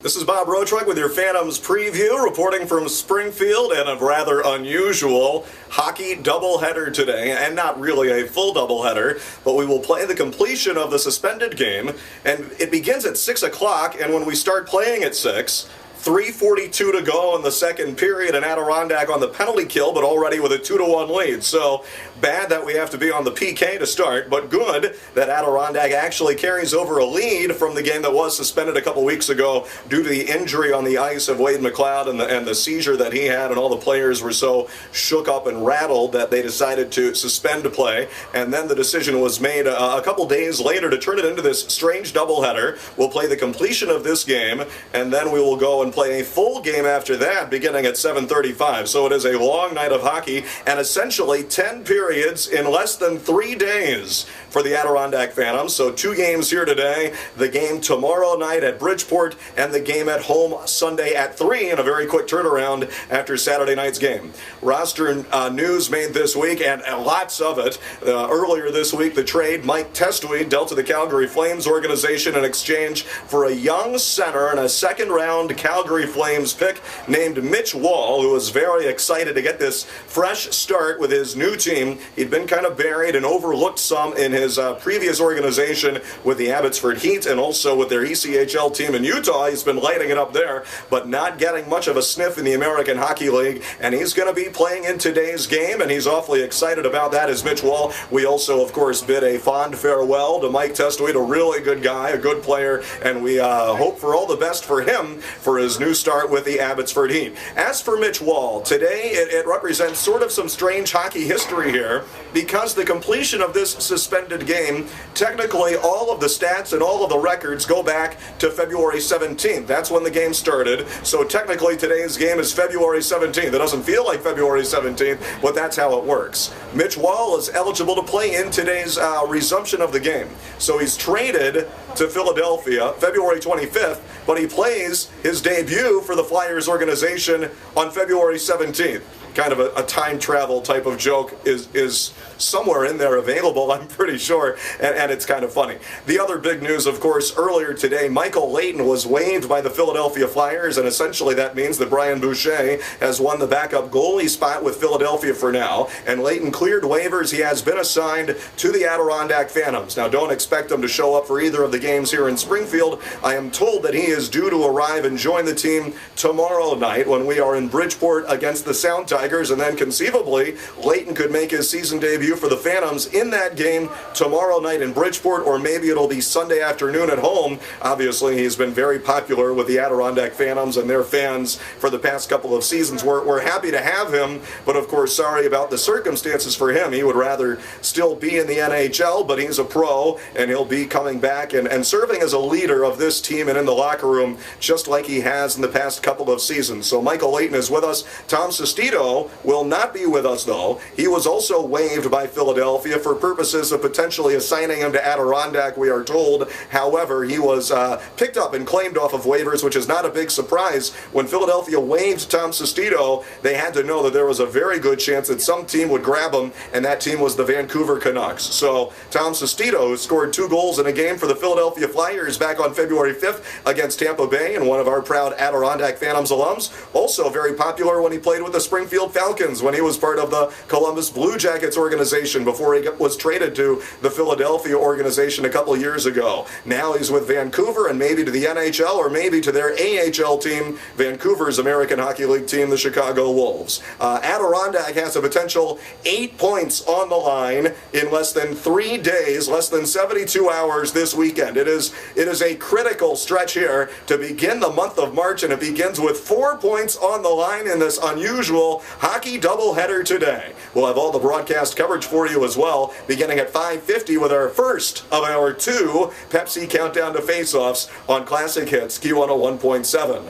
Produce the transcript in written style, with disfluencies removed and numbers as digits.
This is Bob Rotruck with your Phantoms preview, reporting from Springfield, and a rather unusual hockey doubleheader today, and not really a full doubleheader, but we will play the completion of the suspended game, and it begins at 6 o'clock, and when we start playing at 6, 3:42 to go in the second period, and Adirondack on the penalty kill, but already with a 2-1 lead. So bad that we have to be on the PK to start, but good that Adirondack actually carries over a lead from the game that was suspended a couple weeks ago due to the injury on the ice of Wade McLeod and the seizure that he had, and all the players were so shook up and rattled that they decided to suspend play. And then the decision was made a couple days later to turn it into this strange doubleheader. We'll play the completion of this game, and then we will go and play a full game after that beginning at 7:35. So it is a long night of hockey and essentially 10 periods in less than 3 days for the Adirondack Phantoms. So 2 games here today, the game tomorrow night at Bridgeport, and the game at home Sunday at 3 in a very quick turnaround after Saturday night's game. Roster news made this week, and lots of it. Earlier this week, the trade Mike Testweed dealt to the Calgary Flames organization in exchange for a young center and a second-round Calgary Flames pick named Mitch Wahl, who was very excited to get this fresh start with his new team. He'd been kind of buried and overlooked some in his previous organization with the Abbotsford Heat and also with their ECHL team in Utah. He's been lighting it up there, but not getting much of a sniff in the American Hockey League, and he's going to be playing in today's game, and he's awfully excited about that as Mitch Wahl. We also, of course, bid a fond farewell to Mike Testweed, a really good guy, a good player, and we hope for all the best for him for his new start with the Abbotsford Heat. As for Mitch Wahl, today it represents sort of some strange hockey history here, because the completion of this suspended game, technically all of the stats and all of the records go back to February 17th. That's when the game started. So technically today's game is February 17th. It doesn't feel like February 17th, but that's how it works. Mitch Wahl is eligible to play in today's resumption of the game. So he's traded to Philadelphia February 25th, but he plays his debut for the Flyers organization on February 17th. Kind of a time travel type of joke is somewhere in there available, I'm pretty sure, and it's kind of funny. The other big news, of course, earlier today, Michael Leighton was waived by the Philadelphia Flyers, and essentially that means that Brian Boucher has won the backup goalie spot with Philadelphia for now, and Leighton cleared waivers. He has been assigned to the Adirondack Phantoms. Now, don't expect him to show up for either of the games here in Springfield. I am told that he is due to arrive and join the team tomorrow night when we are in Bridgeport against the Sound Tigers, and then conceivably Leighton could make his season debut for the Phantoms in that game tomorrow night in Bridgeport, or maybe it'll be Sunday afternoon at home. Obviously, he's been very popular with the Adirondack Phantoms and their fans for the past couple of seasons. We're happy to have him, but of course, sorry about the circumstances for him. He would rather still be in the NHL, but he's a pro, and he'll be coming back and serving as a leader of this team and in the locker room, just like he has in the past couple of seasons. So Michael Leighton is with us. Tom Sestito will not be with us, though. He was also waived by Philadelphia for purposes of potentially assigning him to Adirondack, we are told. However, he was picked up and claimed off of waivers, which is not a big surprise. When Philadelphia waived Tom Sestito, they had to know that there was a very good chance that some team would grab him, and that team was the Vancouver Canucks. So Tom Sestito, who scored 2 goals in a game for the Philadelphia Flyers back on February 5th against Tampa Bay, and one of our proud Adirondack Phantoms alums, also very popular when he played with the Springfield Falcons, when he was part of the Columbus Blue Jackets organization before he was traded to the Philadelphia organization a couple years ago. Now he's with Vancouver, and maybe to the NHL, or maybe to their AHL team, Vancouver's American Hockey League team, the Chicago Wolves. Adirondack has a potential 8 points on the line in less than 3 days, less than 72 hours this weekend. It is a critical stretch here to begin the month of March, and it begins with 4 points on the line in this unusual hockey doubleheader today. We'll have all the broadcast coverage for you as well, beginning at 5:50 with our first of our 2 Pepsi Countdown to Face-Offs on Classic Hits Q101.7.